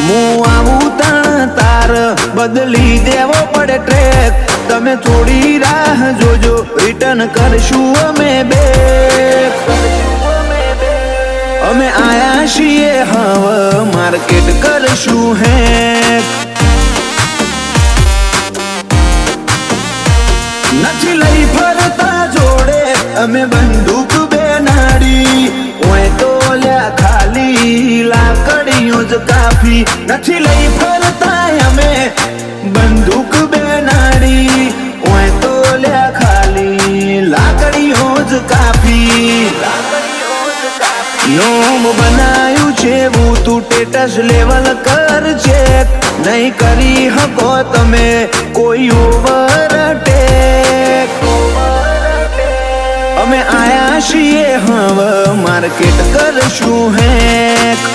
હું આવું તાર બદલી દેવો પડે ટ્રેક તમે થોડી રાહ જોજો રિટર્ન કરશું અમે બેક અમે આયા છીએ હવે માર્કેટ કરશું હેક નથી લઈ ફરતા જોડે અમે બંદૂક બે નાડી ઓય તો લ્યા ખાલી લાકડીઓ જ કાફી નથી લઈ ફરતા અમે બંદૂક બે નાડી ઓય તો લ્યા ખાલી લાકડીઓ જ કાફી નોમ બનાયું છે હું તું ટેટસ લેવલ કર ચેક નહીં કરી હકો તમે કોઈ ઓવરટેક અમે આયા છીએ હવે માર્કેટ કરશું હેક